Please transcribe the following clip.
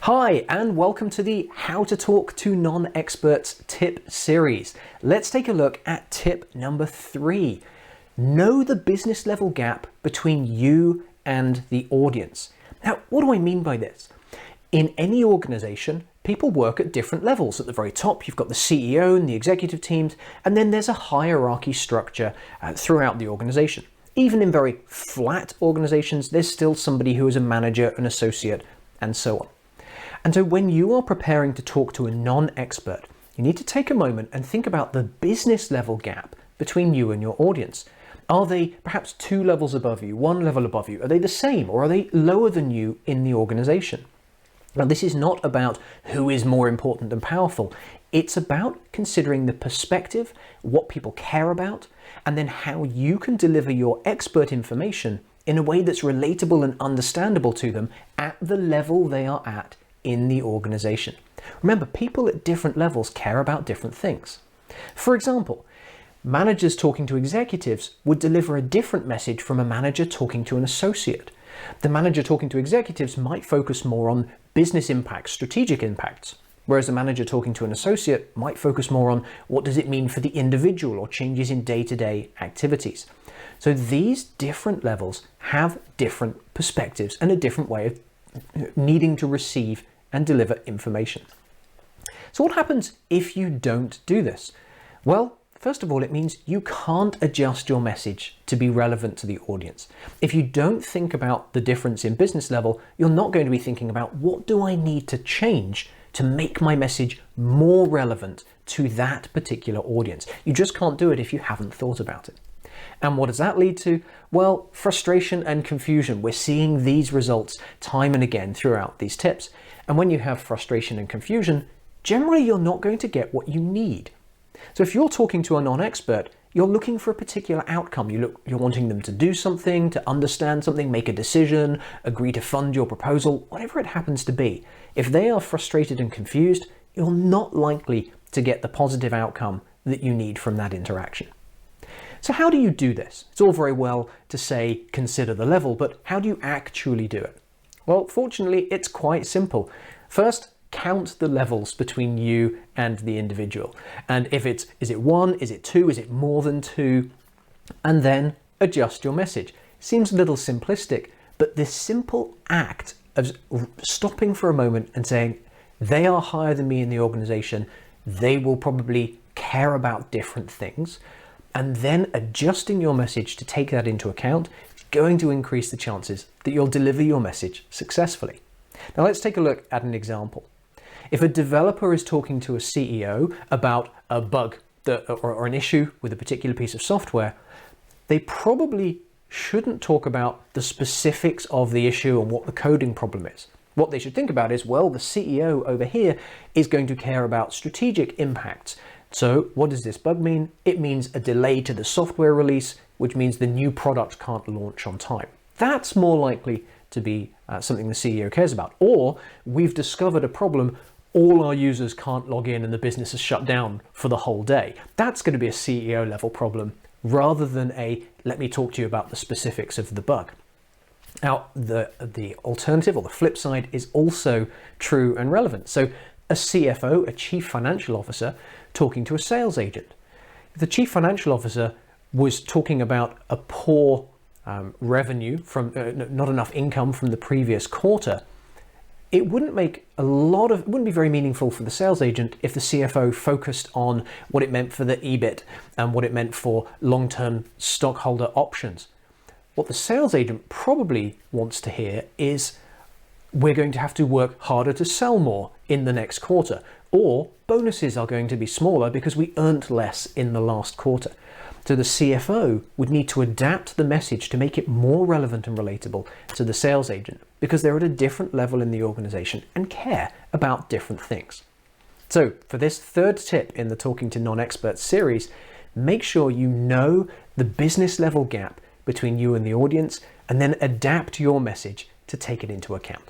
Hi, and welcome to the How to Talk to Non-Experts tip series. Let's take a look at tip number 3. Know the business level gap between you and the audience. Now, what do I mean by this? In any organization, people work at different levels. At the very top, you've got the CEO and the executive teams, and then there's a hierarchy structure throughout the organization. Even in very flat organizations, there's still somebody who is a manager, an associate, and so on. And so when you are preparing to talk to a non-expert, you need to take a moment and think about the business level gap between you and your audience. Are they perhaps 2 levels above you, 1 level above you? Are they the same, or are they lower than you in the organization? Now, this is not about who is more important and powerful. It's about considering the perspective, what people care about, and then how you can deliver your expert information in a way that's relatable and understandable to them at the level they are at in the organization. Remember, people at different levels care about different things. For example, managers talking to executives would deliver a different message from a manager talking to an associate. The manager talking to executives might focus more on business impacts, strategic impacts, whereas a manager talking to an associate might focus more on what does it mean for the individual or changes in day-to-day activities. So these different levels have different perspectives and a different way of needing to receive and deliver information. So what happens if you don't do this? Well, first of all, it means you can't adjust your message to be relevant to the audience. If you don't think about the difference in business level, you're not going to be thinking about what do I need to change to make my message more relevant to that particular audience. You just can't do it if you haven't thought about it. And what does that lead to? Well, frustration and confusion. We're seeing these results time and again throughout these tips. And when you have frustration and confusion, generally you're not going to get what you need. So if you're talking to a non-expert, you're looking for a particular outcome. You're wanting them to do something, to understand something, make a decision, agree to fund your proposal, whatever it happens to be. If they are frustrated and confused, you're not likely to get the positive outcome that you need from that interaction. So how do you do this? It's all very well to say, consider the level, but how do you actually do it? Well, fortunately, it's quite simple. First, count the levels between you and the individual. And if is it 1, is it 2, is it more than 2? And then adjust your message. Seems a little simplistic, but this simple act of stopping for a moment and saying, they are higher than me in the organization, they will probably care about different things, and then adjusting your message to take that into account is going to increase the chances that you'll deliver your message successfully. Now let's take a look at an example. If a developer is talking to a CEO about a bug or an issue with a particular piece of software, they probably shouldn't talk about the specifics of the issue and what the coding problem is. What they should think about is, well, the CEO over here is going to care about strategic impacts. So what does this bug mean? It means a delay to the software release, which means the new product can't launch on time. That's more likely to be something the CEO cares about. Or we've discovered a problem, all our users can't log in and the business is shut down for the whole day. That's going to be a CEO level problem rather than a let me talk to you about the specifics of the bug. Now, the alternative or the flip side is also true and relevant. So a CFO, a chief financial officer, talking to a sales agent. If the chief financial officer was talking about a poor revenue from not enough income from the previous quarter, it wouldn't be very meaningful for the sales agent if the CFO focused on what it meant for the EBIT and what it meant for long-term stockholder options. What the sales agent probably wants to hear is, we're going to have to work harder to sell more in the next quarter, or bonuses are going to be smaller because we earned less in the last quarter. So the CFO would need to adapt the message to make it more relevant and relatable to the sales agent because they're at a different level in the organization and care about different things. So for this 3rd tip in the Talking to Non-Experts series, make sure you know the business level gap between you and the audience and then adapt your message to take it into account.